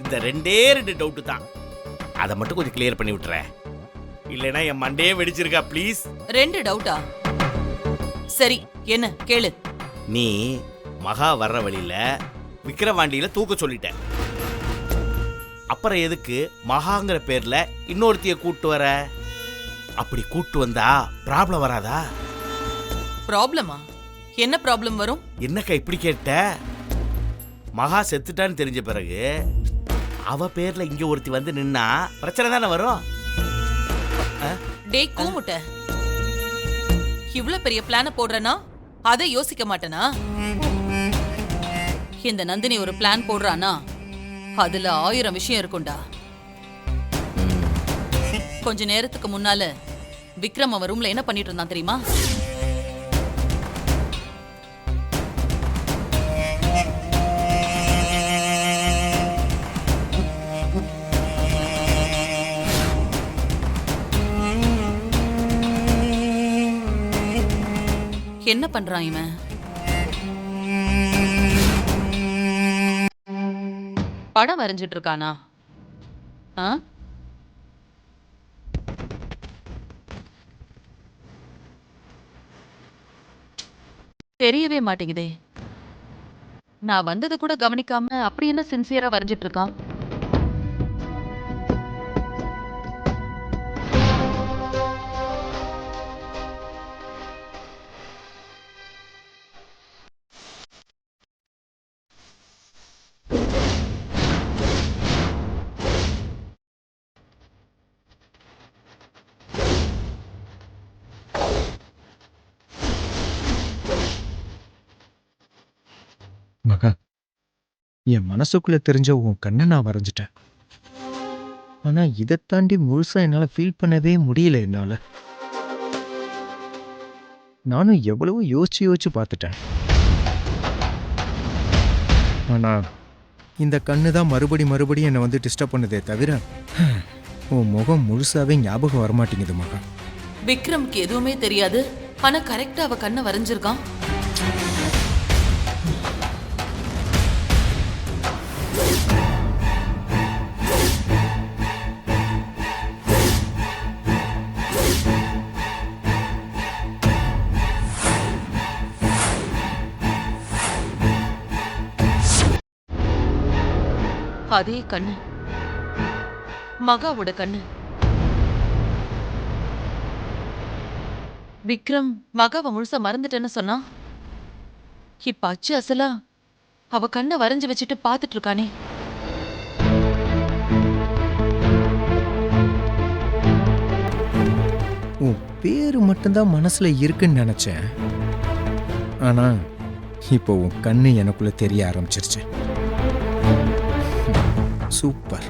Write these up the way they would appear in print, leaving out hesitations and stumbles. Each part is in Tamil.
இந்த ரெண்டே ரெண்டு டவுட்டு தான், அதை மட்டும் கொஞ்சம் கிளியர் பண்ணி விட்டுறேன். இல்லைன்னா என் மண்டையே வெடிச்சிருக்கா ப்ளீஸ். 2 டவுட்டா? சரி, என்ன கேளு. நீ மகா வர்ற வழியில விக்கிரவாண்டியில தூக்க சொல்லிட்ட. அப்புறம் எதுக்கு மகாங்கிற பேர்ல இன்னொருத்திய கூட்டு வர? அப்படி கூட்டு வந்தா ப்ராப்ளம் வராதா? ப்ராப்ளமா? என்ன ப்ராப்ளம் வரும்? என்னக்கா இப்படி கேட்ட? மகா செத்துட்டான்னு தெரிஞ்ச பிறகு அவ பேர்ல இங்க ஒருத்தி வந்து நின்னா பிரச்சனை தானே வரும். டேய் கூமுட்ட, இவ்ளோ பெரிய பிளான போடுறனா அதை யோசிக்க மாட்டேனா? இந்த நந்தினி ஒரு பிளான் போடுறானா அதுல 1000 விஷயம் இருக்கும்டா. கொஞ்ச நேரத்துக்கு முன்னால விக்ரம் அவன் ரூம்ல என்ன பண்ணிட்டு இருந்தான் தெரியுமா? என்ன பண்றான் இவன்? படம் வரைஞ்சிட்டு இருக்கானா? தெரியவே மாட்டேங்குதே. நான் வந்தது கூட கவனிக்காம அப்படி என்ன சின்சியரா வரைஞ்சிட்டு இருக்கான்? மகா, என் மனசுக்குள்ள தெரிஞ்ச உன் கண்ணை நான் வரைஞ்சிட்டேன். ஆனா இதை தாண்டி முழுசா என்னால ஃபீல் பண்ணவே முடியல. நானும் எவ்வளவோ யோசிச்சு பார்த்துட்டேன். ஆனா இந்த கண்ணு தான் மறுபடியும் என்னை வந்து டிஸ்டர்ப் பண்ணுதே தவிர உன் முகம் முழுசாவே ஞாபகம் வரமாட்டேங்குது மகா. விக்ரம்க்கு எதுவுமே தெரியாது, ஆனா கரெக்டா அவ கண்ணை வரைஞ்சிருக்கான். அதே கண்ணு, மகாவோட கண்ணு. விக்ரம் மகாவை முழுசா மறந்துட்டேன்னு சொன்னா, இப்ப அச்சு அசலா அவ கண்ணை வரைஞ்சு வச்சுட்டு பாத்துட்டு இருக்கானே. உன் பேரு மட்டும்தான் மனசுல இருக்குன்னு நினைச்சேன். ஆனா இப்போ உன் கண்ணு எனக்குள்ள தெரிய ஆரம்பிச்சிருச்சு. சூப்பர்.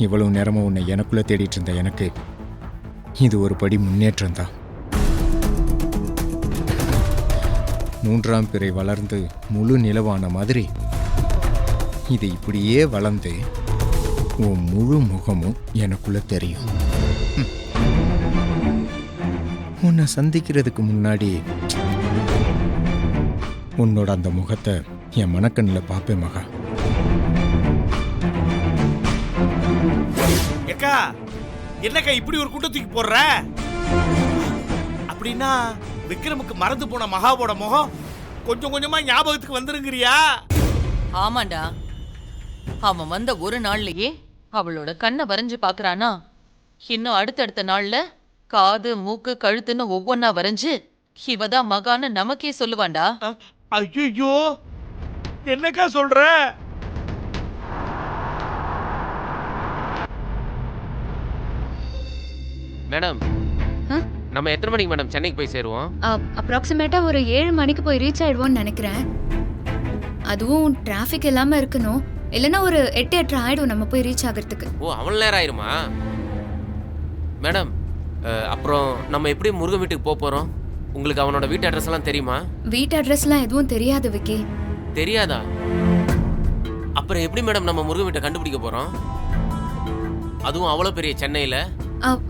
இவ்வளவு நேரமா உன்னை எனக்குள்ள தேடிட்டு இருந்த எனக்கு இது ஒரு படி முன்னேற்றம் தான். 3ஆம் பிறை வளர்ந்து முழு நிலவான மாதிரி இது இப்படியே வளர்ந்து உன் முழு முகமும் எனக்குள்ள தெரியும். உன்னை சந்திக்கிறதுக்கு முன்னாடி உன்னோட அந்த முகத்தை என் மனக்கண்ணில் பார்ப்பேன் மகா. ஏக்கா, என்னக்கா இப்படி ஒரு கூட்டத்துக்கு போடுற? அப்படின்னா விக்ரமுக்கு மறந்து போன மகாவோட முகம் கொஞ்சம் கொஞ்சமா ஞாபகத்துக்கு வந்துருங்கிறியா? ஆமாண்டா, அவன் வந்த ஒரு நாள்லயே அவளோட கண்ணை வரைஞ்சு பாக்குறானா, இன்னும் அடுத்தடுத்த நாள்ல காது மூக்கு கழுத்துன்னு ஒவ்வொன்னா வரைஞ்சு இவதான் மகான்னு நமக்கே சொல்லுவான்டா. ஐயோ, என்னக்கா சொல்ற? மேடம், நம்ம எத்தனை மணிக்கு மேடம் சென்னைக்கு போய் சேருவோம்? அப்ராக்சிமேட்டா ஒரு 7 மணிக்கு போய் ரீச் ஆயிடுவோம்னு நினைக்கிறேன். அதுவும் டிராஃபிக் இல்லாம இருக்கணும், இல்லைன்னா ஒரு 8-8:30 ஆயிடும் நம்ம போய் ரீச் ஆகிறதுக்கு. ஓ, அவ்வளோ நேரம் ஆயிருமா மேடம்? அப்புறம் நம்ம எப்படி முருகன் வீட்டுக்கு போக போறோம்? உங்களுக்கு அவனோட வீட்டு அட்ரஸ் எல்லாம் தெரியுமா? வீட்டு அட்ரஸ்லாம் எதுவும் தெரியாது விக்கி. தெரியாதா? அப்புறம் எப்படி மேடம் நம்ம முருகன் வீட்டை கண்டுபிடிக்க போறோம்? அதுவும் அவ்வளோ பெரிய சென்னையில.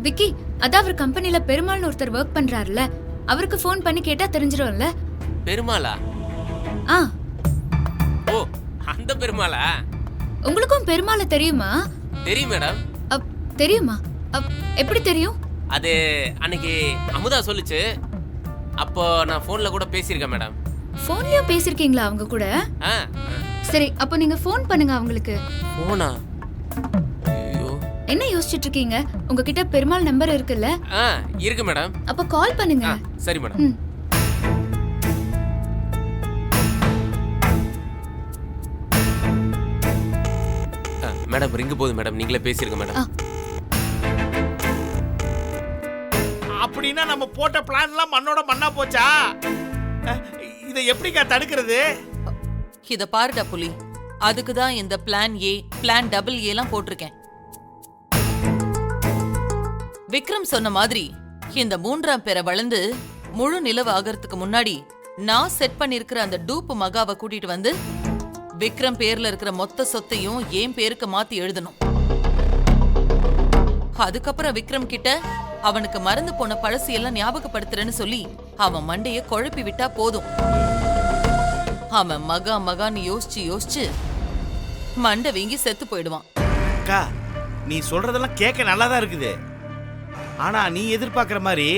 விக்கி, அதான் அவர் கம்பெனில பெருமாள்னு ஒருத்தர் ஒர்க் பண்றாருல, அவருக்கு ஃபோன் பண்ணி கேட்டா தெரிஞ்சிடும்ல. பெருமாளா? ஆ, ஓ, அந்த பெருமாளா? உங்களுக்கும் பெருமாளை தெரியுமா? தெரியும் மேடம். தெரியுமா? எப்படி தெரியும்? அது அன்னைக்கு அமுதா சொல்லுச்சு. அப்போ நான் ஃபோன்ல கூட பேசியிருக்கேன் மேடம். ஃபோன்லயும் பேசிருக்கீங்களா அவங்க கூட? சரி, அப்போ நீங்க ஃபோன் பண்ணுங்க அவங்களுக்கு. ஃபோனா? ஐயோ, என்ன யோசிச்சிட்டு இருக்கீங்க? உங்ககிட்ட பெருமாள் நம்பர் இருக்குல்ல? இருக்கு மேடம். அப்போ கால் பண்ணுங்க. சரி மேடம். மேடம் ரிங்கு போகுது மேடம், நீங்களே பேசிருங்க மேடம். அப்படின்னா நம்ம போட்ட பிளான்லாம் மண்ணோட மண்ணா போச்சா? இதை எப்படிக்கா தடுக்கிறது? இத பாருடா புலி, அதுக்கு தான் இந்த பிளான் ஏ, பிளான் டபுள் ஏலாம் போட்டிருக்கேன். விக்ரம் சொன்ன மாதிரி இந்த 3ஆம் பேரை வளர்ந்து முழு நிலவு ஆகிறதுக்கு முன்னாடி நான் செட் பண்ணிருக்கிற அந்த டூப்பு மகாவை கூட்டிட்டு வந்து விக்ரம் பேர்ல இருக்கிற மொத்த சொத்தையும் என் பேருக்கு மாத்தி எழுதணும். அதுக்கப்புறம் விக்ரம் கிட்ட அவனுக்கு மறந்து போன பழசு எல்லாம் ஞாபகப்படுத்துறேன்னு சொல்லி அவன் மண்டைய குழப்பி விட்டா போதும். அவன் மகான்னு யோசிச்சு யோசிச்சு மண்டை வீங்கி செத்து போயிடுவான். அக்கா, நீ சொல்றதெல்லாம் கேட்க நல்லாதான் இருக்குது. ஆனா நீ எதிர்பார்க்கிற மாதிரி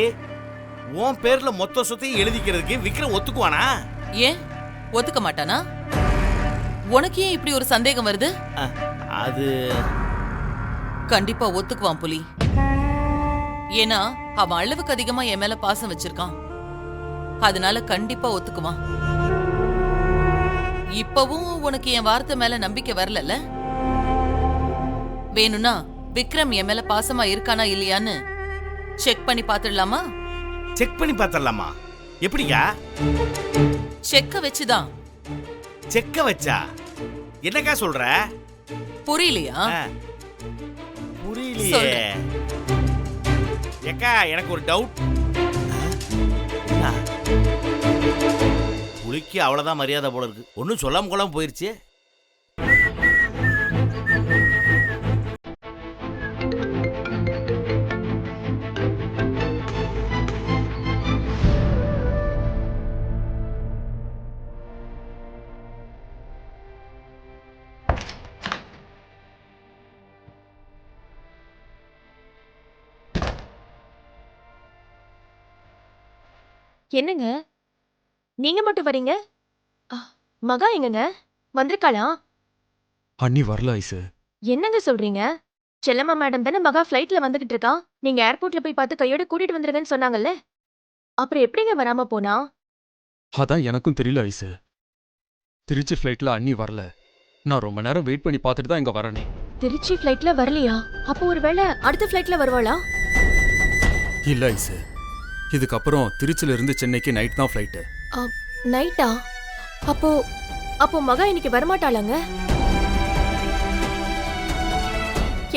உன் பேர்ல மொத்த சொத்தையும் எழுதிக்கிறதுக்கு விக்ரம் ஒத்துக்குவானா? ஏன் ஒத்துக்க மாட்டானா? உனக்கு ஏன் இப்படி ஒரு சந்தேகம் வருது? அது கண்டிப்பா ஒத்துக்குவான் புலி. ஏன்னா அவன் அளவுக்கு அதிகமா என் மேல பாசம் வச்சிருக்கான். அதனால கண்டிப்பா ஒத்துக்குவான். இப்பவும் உனக்கு என் வார்த்தை மேல நம்பிக்கை வரலல்ல? வேணும்னா விக்ரம் என் மேல பாசமா இருக்கானா இல்லையான்னு செக் பண்ணி பாத்துடலாமா? செக் பண்ணி பாத்திரலாமா? எப்படிக்கா? செக்க வச்சுதான். செக்க வச்சா? என்னக்கா சொல்ற? புரியலையா? புரியலையே. ஏக்கா, எனக்கு ஒரு டவுட். புலிக்கு அவ்வளவுதான் மரியாதை போல இருக்கு. ஒன்னும் சொல்லாம கொள்ளாம போயிருச்சு. என்னங்க நீங்க மட்டும் வரீங்க? மகா எங்கங்க? வந்திருக்காளா? அண்ணி வரல ஐசு. என்னங்க சொல்றீங்க? செல்லம்மா மேடம் தானே மகா ஃப்ளைட்ல வந்துகிட்டு இருக்கா. நீங்க ஏர்போர்ட்ல போய் பார்த்து கையோட கூட்டிட்டு வந்துருங்கன்னு சொன்னாங்கல்ல. அப்புறம் எப்படிங்க வராம போனா? அதான் எனக்கும் தெரியல ஐசு. திருச்சி ஃப்ளைட்ல அண்ணி வரல. நான் ரொம்ப நேரம் வெயிட் பண்ணி பார்த்துட்டு தான் இங்க வரனே. திருச்சி ஃப்ளைட்ல வரலையா? அப்போ ஒருவேளை அடுத்த ஃப்ளைட்ல வருவாளா? இல்ல ஐசு, இதுக்கப்புறம் திருச்சில இருந்து சென்னைக்கு நைட் தான் ஃப்ளைட்டு. நைட்டா? அப்போ மகா இன்னைக்கு வரமாட்டாளாங்க?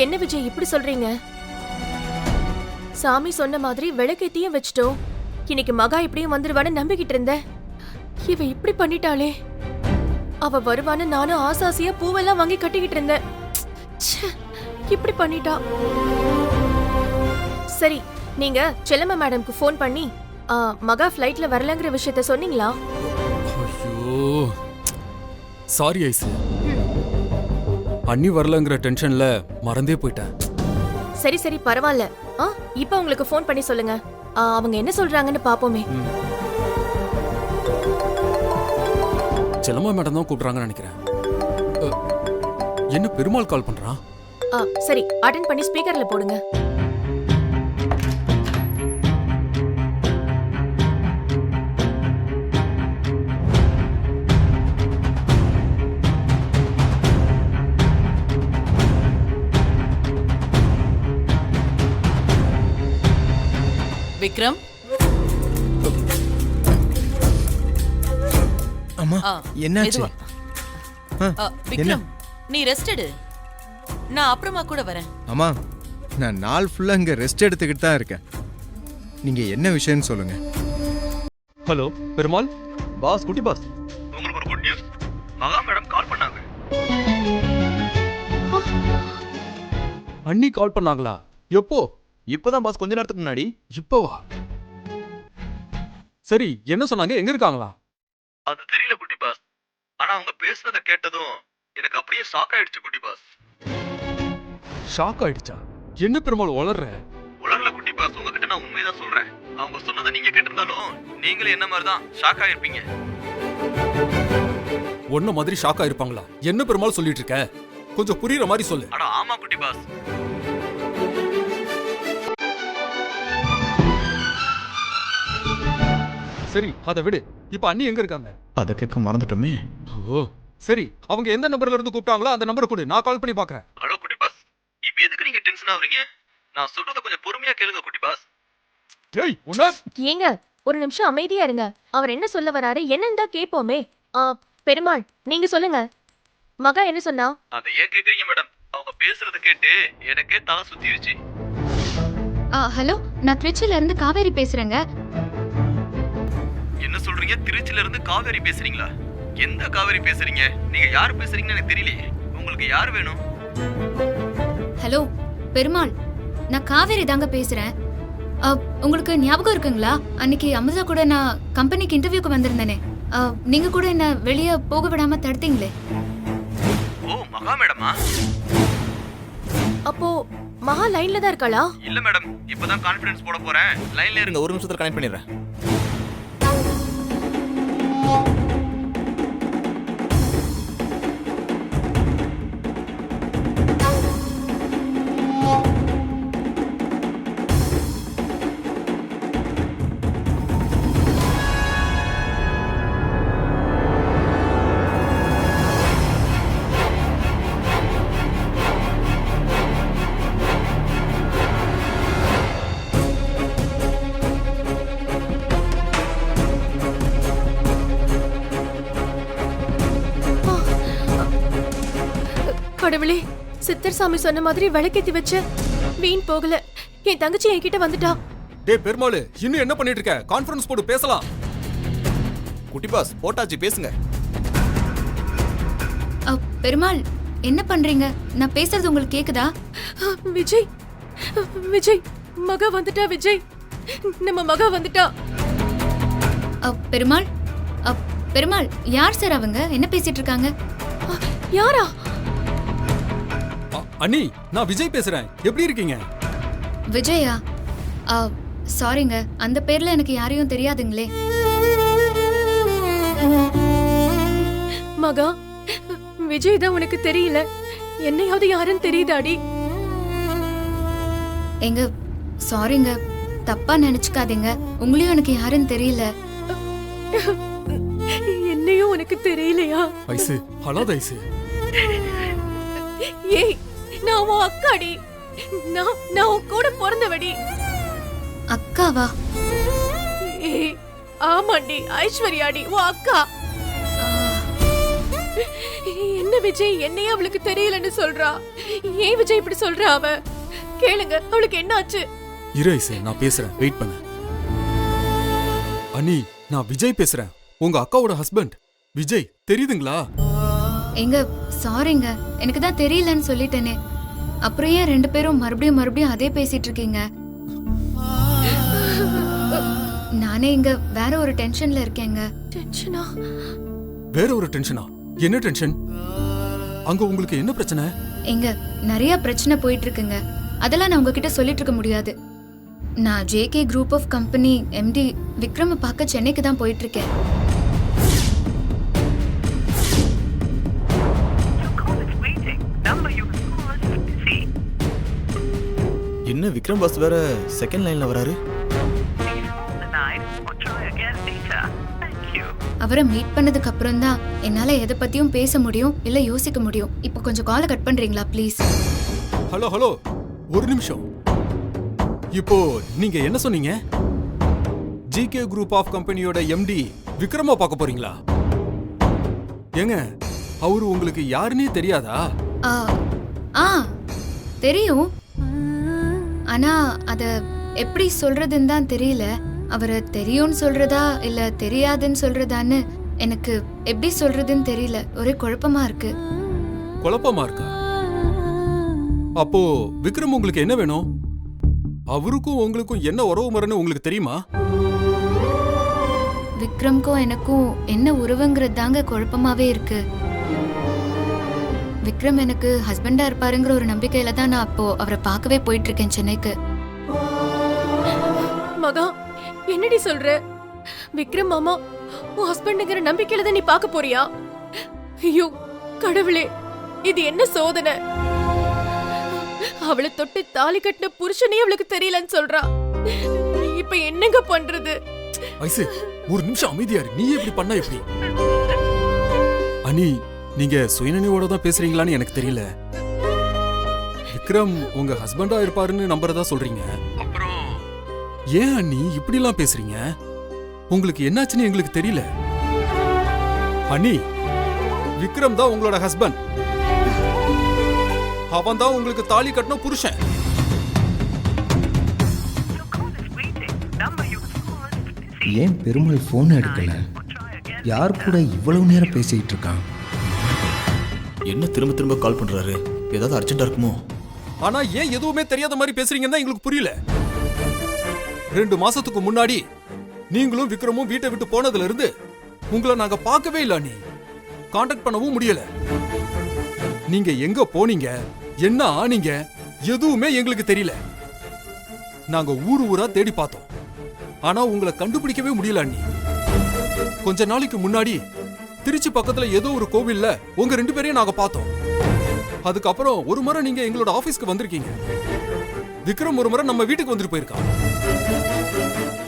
என்ன விஜய் இப்படி சொல்றீங்க? சாமி சொன்ன மாதிரி விளக்கேத்தியும் வச்சிட்டோம். இன்னைக்கு மகா இப்படியும் வந்துருவான்னு நம்பிக்கிட்டு இருந்தேன். இவ இப்படி பண்ணிட்டாளே. அவ வருவான்னு நானும் ஆசாசியா பூவெல்லாம் வாங்கி கட்டிக்கிட்டு இருந்தேன். இப்படி பண்ணிட்டா. சரி, நீங்க செல்லம்மா மேடம்க்கு ஃபோன் பண்ணி மகா ஃப்ளைட்ல வரலங்கிற விஷயத்த சொன்னீங்களா? ஐயோ, சாரி ஐசு. அண்ணி வரலங்கிற டென்ஷன்ல மறந்தே போயிட்டேன். சரி பரவாயில்ல. இப்போ உங்களுக்கு ஃபோன் பண்ணி சொல்லுங்க. அவங்க என்ன சொல்றாங்கன்னு பாப்போமே. செல்லம்மா மேடம் தான் கூப்பிடுறாங்கன்னு நினைக்கிறேன். என்ன பெருமாள் கால் பண்றான்? சரி, அட்டெண்ட் பண்ணி ஸ்பீக்கர்ல போடுங்க. விக்ரம், அம்மா, என்னாச்சு? விக்ரம், நீ ரெஸ்ட் எடு. நான் அப்புறமா கூட வரேன். அம்மா, நான் நாள் ஃபுல்லா இங்க ரெஸ்ட் எடுத்துக்கிட்டு தான் இருக்கேன். நீங்க என்ன விஷயம்னு சொல்லுங்க. ஹலோ பெருமாள். பாஸ், குட்டி பாஸ், உங்களுக்கு ஒரு குட் நியூஸ். மகா மேடம் கால் பண்ணாங்க. அண்ணி கால் பண்ணாங்களா? எப்போ? இப்பதான் பாஸ், கொஞ்ச நேரத்துக்கு முன்னாடி. இப்போவா? சரி, என்ன சொன்னாங்க? எங்க இருக்காங்களா? அது தெரியல குட்டி பாஸ். ஆனா அவங்க பேசுறத கேட்டதும் எனக்கு அப்படியே ஷாக் ஆயிடுச்சு குட்டி பாஸ். ஷாக் ஆயிடுச்சா? என்ன பெருமாள் வளர்ற? உலர்ல குட்டி பாஸ், உங்ககிட்ட நான் உண்மைதான் சொல்றேன். அவங்க சொன்னதை நீங்க கேட்டிருந்தாலும் நீங்களும் என்ன மாதிரி தான் ஷாக் ஆயிருப்பீங்க. ஒன்ன மாதிரி ஷாக் ஆயிருப்பாங்களா? என்ன பெருமாள் சொல்லிட்டு இருக்க? கொஞ்சம் புரியுற மாதிரி சொல்லு. அட ஆமா குட்டி பாஸ். சரி அதை விடு. இப்ப அண்ணி எங்க இருக்காங்க? அதை கேட்க மறந்துட்டோமே. ஓ சரி, அவங்க எந்த நம்பர்ல இருந்து கூப்பிட்டாங்களோ அந்த நம்பரை கொடு, நான் கால் பண்ணி பாக்குறேன். ஹலோ குட்டி பாஸ், இப்போ எதுக்கு நீங்க டென்ஷன் ஆவறீங்க? நான் சொல்றத கொஞ்சம் பொறுமையா கேளுங்க குட்டி பாஸ். டேய் உன்ன ஏங்க ஒரு நிமிஷம் அமைதியா இருங்க. அவர் என்ன சொல்ல வராரு என்னன்னு தான் கேட்போமே. பெருமாள் நீங்க சொல்லுங்க. மகா என்ன சொன்னா? அதை ஏன் கேக்குறீங்க மேடம்? அவங்க பேசுறத கேட்டு எனக்கே தலை சுத்திருச்சு. ஹலோ, நான் திருச்சியில இருந்து காவேரி பேசுறேங்க. என்ன சொல்றீங்க? திருச்சில இருந்து காவேரி பேசுறீங்களா? எந்த காவேரி பேசுறீங்க? நீங்க யார் பேசுறீங்கன்னு எனக்கு தெரியலையே. உங்களுக்கு யார் வேணும்? ஹலோ பெருமாள், நான் காவேரி தாங்க பேசுறேன். உங்களுக்கு ஞாபகம் இருக்குங்களா? அன்னைக்கு அமுதா கூட நான் கம்பெனிக்கு இன்டர்வியூக்கு வந்திருந்தேனே. நீங்க கூட என்ன வெளியே போக விடாம தடுத்தீங்களே. ஓ மகா மேடமா? அப்போ மகா லைன்ல தான் இருக்காளா? இல்ல மேடம், இப்பதான் கான்ஃபரன்ஸ் போட போறேன். லைன்ல இருங்க, ஒரு நிமிஷத்துல கனெக்ட் பண்ணிடுறேன். கடவுளே, சித்தர் சாமி சொன்ன மாதிரி விளக்கேத்தி வச்ச வீண் போகல. என் தங்கச்சி என்கிட்ட வந்துட்டா. டேய் பெருமாள், இன்னும் என்ன பண்ணிட்டு இருக்க? கான்ஃபரன்ஸ் போடு, பேசலாம். குட்டி பாஸ் போட்டாச்சு, பேசுங்க. பெருமாள் என்ன பண்றீங்க? நான் பேசுறது உங்களுக்கு கேக்குதா? விஜய், விஜய், மகா வந்துட்டா. விஜய், நம்ம மகா வந்துட்டா. பெருமாள், பெருமாள் யார் சார் அவங்க? என்ன பேசிட்டு இருக்காங்க? யாரா? அண்ணி, நான் விஜய் பேசுறேன். எப்படி இருக்கீங்க? விஜயா? சாரிங்க, அந்த பேர்ல எனக்கு யாரையும் தெரியாதுங்களே. மகா, விஜய் தான் உனக்கு தெரியல. என்னையாவது யாருன்னு தெரியுதாடி? எங்க சாரிங்க, தப்பா நினைச்சுக்காதீங்க. உங்களையும் எனக்கு யாருன்னு தெரியல. என்னையும் உனக்கு தெரியலையா? ஐசு, அழாத ஐசு. ஏய், நான் உன் அக்காடி. நான் உன் கூட பிறந்தவடி. அக்காவா? ஏய், ஆமாண்டி, ஐஸ்வர்யாடி, உன் அக்கா. என்ன விஜய், என்னையே அவளுக்கு தெரியலன்னு சொல்றா. ஏன் விஜய் இப்படி சொல்றா? அவ கேளுங்க, அவளுக்கு என்ன ஆச்சு? இரு ஐசு, நான் பேசுறேன், வெயிட் பண்ணு. அண்ணி, நான் விஜய் பேசுறேன், உங்க அக்காவோட ஹஸ்பண்ட் விஜய். தெரியுதுங்களா? எங்க சாரிங்க, எனக்கு தான் தெரியலன்னு சொல்லிட்டேனே. அப்புறம் ஏன் ரெண்டு பேரும் மறுபடியும் அதே பேசிட்டு இருக்கீங்க? நானே இங்க வேற ஒரு டென்ஷன்ல இருக்கேங்க. டென்ஷனா? வேற ஒரு டென்ஷனா? என்ன டென்ஷன்? அங்க உங்களுக்கு என்ன பிரச்சனை? எங்க நிறைய பிரச்சனை போயிட்டு இருக்குங்க. அதெல்லாம் நான் உங்ககிட்ட சொல்லிட்டு இருக்க முடியாது. நான் JK group of company MD Vikram பார்க்க சென்னைக்கு தான் போயிட்டு இருக்கேன். என்ன விக்ரம் பாஸ் வேற செகண்ட் லைன்ல வராரு? அவரை மீட் பண்ணதுக்கு அப்புறம் தான் என்னால எதை பத்தியும் பேச முடியும், இல்ல யோசிக்க முடியும். இப்போ கொஞ்சம் காலை கட் பண்றீங்களா ப்ளீஸ்? ஹலோ ஹலோ, ஒரு நிமிஷம். இப்போ நீங்க என்ன சொன்னீங்க? ஜிகே குரூப் ஆஃப் கம்பெனியோட எம்டி விக்ரமா பார்க்க போறீங்களா? ஏங்க, அவரு உங்களுக்கு யாருன்னே தெரியாதா? தெரியும், ஆனா அத எப்படி சொல்றதுன்னு தான் தெரியல. அவரை தெரியும்னு சொல்றதா இல்ல தெரியாதுன்னு சொல்றதான்னு எனக்கு எப்படி சொல்றதுன்னு தெரியல. ஒரே குழப்பமா இருக்கு. குழப்பமா இருக்கா? அப்போ விக்ரம் உங்களுக்கு என்ன வேணும்? அவருக்கும் உங்களுக்கும் என்ன உறவு முறைன்னு உங்களுக்கு தெரியுமா? விக்ரம்க்கும் எனக்கும் என்ன உறவுங்கிறது தாங்க குழப்பமாவே இருக்கு. விக்ரம் எனக்கு ஹஸ்பண்டா இருப்பாருங்கிற ஒரு நம்பிக்கையில தான் நான் அப்போ அவரை பார்க்கவே போயிட்டு இருக்கேன் சென்னைக்கு. மகா என்னடி சொல்ற? விக்ரம் மாமா உன் ஹஸ்பண்டுங்கிற நம்பிக்கையில தான் நீ பார்க்க போறியா? ஐயோ கடவுளே, இது என்ன சோதனை? அவளை தொட்டு தாலி கட்டின புருஷனே அவளுக்கு தெரியலன்னு சொல்றா. இப்ப என்னங்க பண்றது? ஐசு ஒரு நிமிஷம் அமைதியா இரு. நீ எப்படி பண்ணா எப்படி? அனி, நீங்க சுயநினைவோட தான் பேசுறீங்களான்னு எனக்கு தெரியல. விக்ரம் உங்க ஹஸ்பண்டா இருப்பாருன்னு நம்புறதா சொல்றீங்க. அப்புறம் ஏன் அண்ணி இப்படி எல்லாம் பேசுறீங்க? உங்களுக்கு என்னாச்சுன்னு எங்களுக்கு தெரியல. அண்ணி, விக்ரம் தான் உங்களோட ஹஸ்பண்ட். அவன் தான் உங்களுக்கு தாலி கட்டின புருஷன். ஏன் பெருமாள் ஃபோன் எடுக்கல? யார் கூட இவ்வளவு நேரம் பேசிட்டு இருக்கான்? என்ன திரும்ப திரும்ப கால் பண்றாரு? ஏதாவது அர்ஜென்ட்டா இருக்குமோ? ஆனா ஏன் எதுவுமே தெரியாத மாதிரி பேசுறீங்கன்னு தான் எங்களுக்கு புரியல. 2 மாசத்துக்கு முன்னாடி நீங்களும் விக்ரமும் வீட்டை விட்டு போனதுல இருந்து உங்களை நாங்க பார்க்கவே இல்ல. நீ கான்டாக்ட் பண்ணவும் முடியல. நீங்க எங்க போனீங்க, என்ன ஆனீங்க, எதுவுமே எங்களுக்கு தெரியல. நாங்க ஊர் ஊரா தேடி பார்த்தோம். ஆனா உங்களை கண்டுபிடிக்கவே முடியல. அண்ணி, கொஞ்ச நாளைக்கு முன்னாடி திருச்சி பக்கத்துல ஏதோ ஒரு கோவில்ல உங்க 2 பேரையும் நாங்க பார்த்தோம். அதுக்கப்புறம் ஒரு முறை நீங்க எங்களோட ஆபீஸ்க்கு வந்திருக்கீங்க. விக்ரம் ஒரு முறை நம்ம வீட்டுக்கு வந்துட்டு போயிருக்கான்.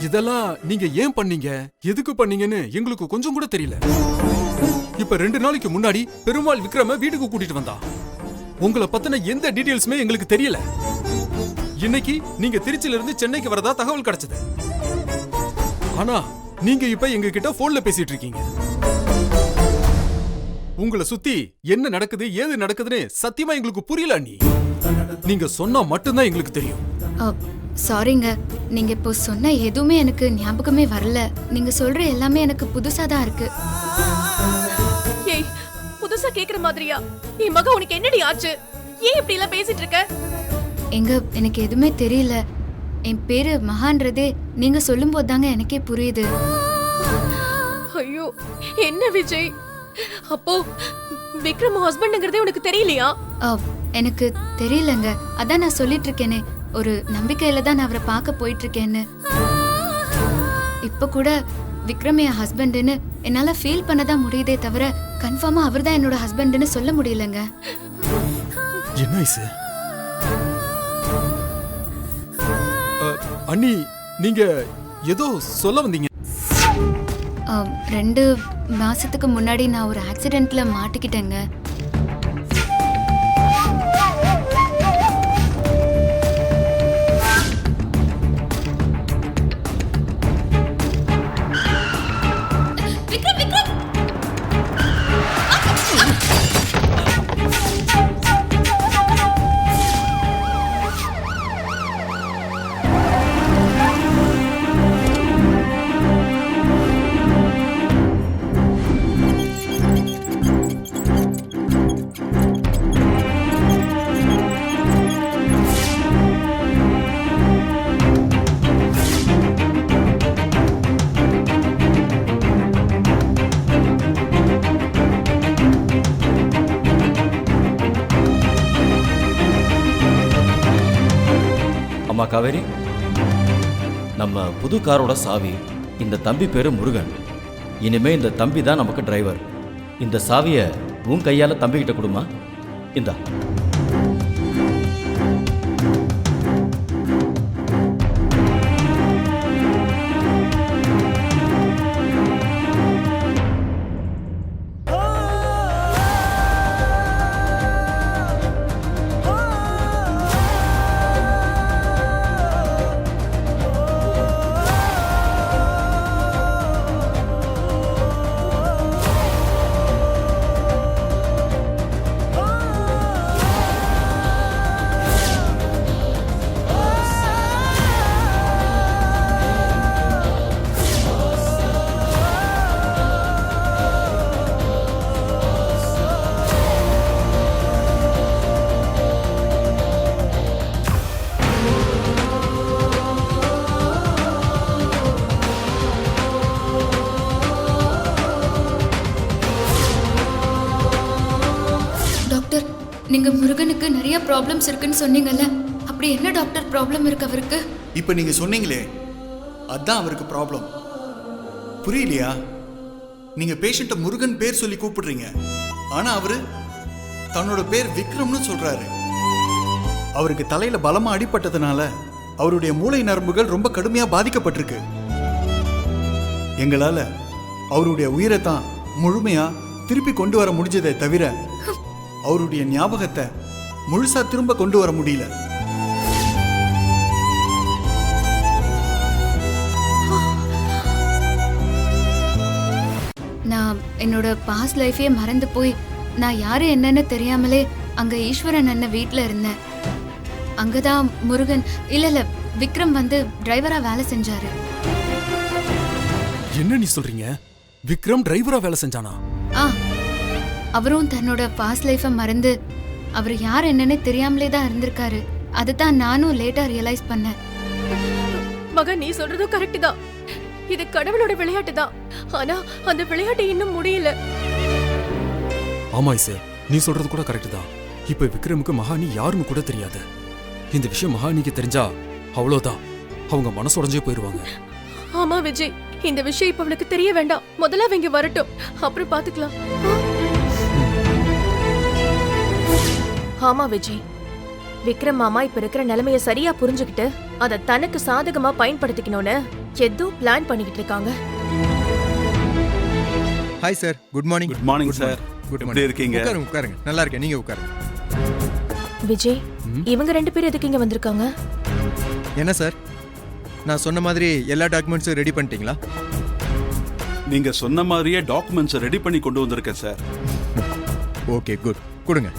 இதெல்லாம் நீங்க ஏன் பண்ணீங்க, எதுக்கு பண்ணீங்கன்னு எங்களுக்கு கொஞ்சம் கூட தெரியல. இப்ப 2 நாளைக்கு முன்னாடி பெருமாள் விக்ரம வீட்டுக்கு கூட்டிட்டு வந்தா. உங்களை பத்தின எந்த டீடைல்ஸுமே எங்களுக்கு தெரியல. இன்னைக்கு நீங்க திருச்சியில இருந்து சென்னைக்கு வரதா தகவல் கிடைச்சது. ஆனா நீங்க இப்ப எங்க கிட்ட போன்ல பேசிட்டு இருக்கீங்க. உங்களை சுத்தி என்ன நடக்குது, ஏது நடக்குதுன்னு சத்தியமா எங்களுக்கு புரியல. நீங்க சொன்னா மட்டும்தான் எங்களுக்கு தெரியும். சாரிங்க, நீங்க இப்போ சொன்ன எதுவுமே எனக்கு ஞாபகமே வரல. நீங்க சொல்ற எல்லாமே எனக்கு புதுசா தான் இருக்கு. ஏய், புதுசா கேக்குற மாதிரியா? என் மகன் உனக்கு என்னடி ஆச்சு? ஏன் இப்படி எல்லாம் பேசிட்டு இருக்க? எங்க எனக்கு எதுவுமே தெரியல. என் பேரு மகான்றதே நீங்க சொல்லும் போது தாங்க எனக்கே புரியுது. ஐயோ என்ன விஜய், அப்போ விக்ரம் ஹஸ்பண்ட்ங்கிறதே உனக்கு தெரியலையா? எனக்கு தெரியலங்க. அதான் நான் சொல்லிட்டு இருக்கேனே, ஒரு நம்பிக்கையில தான் நான் அவரை பார்க்க போயிட்டு இருக்கேன்னு. இப்ப கூட விக்ரம் என் ஹஸ்பண்ட்னு என்னால ஃபீல் பண்ணதான் முடியுதே தவிர கன்ஃபார்மா அவர் தான் என்னோட ஹஸ்பண்ட்னு சொல்ல முடியலங்க. என்ன ஐசு? அண்ணி, நீங்க ஏதோ சொல்ல வந்தீங்க. 2 மாசத்துக்கு முன்னாடி நான் ஒரு ஆக்சிடென்ட்ல மாட்டிக்கிட்டேங்க. அம்மா காவேரி, நம்ம புது காரோட சாவி. இந்த தம்பி பேரு முருகன். இனிமே இந்த தம்பி தான் நமக்கு டிரைவர். இந்த சாவியை உன் கையால தம்பிக்கிட்ட கொடுமா. இந்தா. நீங்க முருகனுக்கு நிறைய ப்ராப்ளம்ஸ் இருக்குன்னு சொன்னீங்கல்ல, அப்படி என்ன டாக்டர் ப்ராப்ளம் இருக்கு அவருக்கு? இப்போ நீங்க சொன்னீங்களே அதான் அவருக்கு ப்ராப்ளம். புரியலையா? நீங்க பேஷண்ட்டை முருகன் பேர் சொல்லி கூப்பிடுறீங்க, ஆனா அவரு தன்னோட பேர் விக்ரம்னு சொல்றாரு. அவருக்கு தலையில பலமா அடிபட்டதுனால அவருடைய மூளை நரம்புகள் ரொம்ப கடுமையா பாதிக்கப்பட்டிருக்கு. எங்களால அவருடைய உயிரை தான் முழுமையா திருப்பி கொண்டு வர முடிஞ்சதே தவிர அவருடைய ஞாபகத்தை முழுசா திரும்ப கொண்டு வர முடியல. நான் என்னோட பாஸ்ட் லைஃபே மறந்து போய் நான் யாரு என்னன்னு தெரியாமலே அங்க ஈஸ்வரன் அண்ணன் வீட்டில் இருந்தேன். அங்கதான் முருகன் இல்ல விக்ரம் வந்து டிரைவரா வேலை செஞ்சாரு. என்ன நீ சொல்றீங்க? விக்ரம் டிரைவரா வேலை செஞ்சானா? அவரும் தன்னோட பாஸ்ட் லைஃபை மறந்து அவர் யார் என்னன்னு தெரியாமலே தான் இருந்திருக்காரு. அதுதான் நானும் லேட்டா ரியலைஸ் பண்ணேன். மகா, நீ சொல்றதும் கரெக்ட் தான். இது கடவுளோட விளையாட்டு தான். ஆனா அந்த விளையாட்டு இன்னும் முடியல. ஆமா சார், நீ சொல்றது கூட கரெக்ட் தான். இப்ப விக்ரமுக்கு மகாணி யாருன்னு கூட தெரியாது. இந்த விஷயம் மகாணிக்கு தெரிஞ்சா அவ்வளவுதான், அவங்க மனசு உடைஞ்சே போயிருவாங்க. ஆமா விஜய், இந்த விஷயம் இப்ப அவனுக்கு தெரிய வேண்டாம். முதல்ல அவங்க வரட்டும், அப்புறம் பாத்துக்கலாம். ஆமா விஜய், விக்ரம் மாமா இப்ப இருக்கிற நிலைமைய சரியா புரிஞ்சுக்கிட்டு அதை தனக்கு சாதகமா பயன்படுத்திக்கணும்னு ஏதோ பிளான் பண்ணிக்கிட்டு இருக்காங்க. Hi sir, good morning. Good morning sir. Good எப்படி மார்னிங். இருக்கீங்க? உட்காருங்க உட்காருங்க. நல்லா இருக்கேன், நீங்க உட்காருங்க. விஜய், இவங்க 2 பேரும் எதுக்கு இங்க வந்திருக்காங்க? என்ன சார், நான் சொன்ன மாதிரி எல்லா டாக்குமெண்ட்ஸும் ரெடி பண்ணிட்டீங்களா? நீங்க சொன்ன மாதிரியே டாக்குமெண்ட்ஸ் ரெடி பண்ணி கொண்டு வந்திருக்கேன் சார். ஓகே குட், கொடுங்க.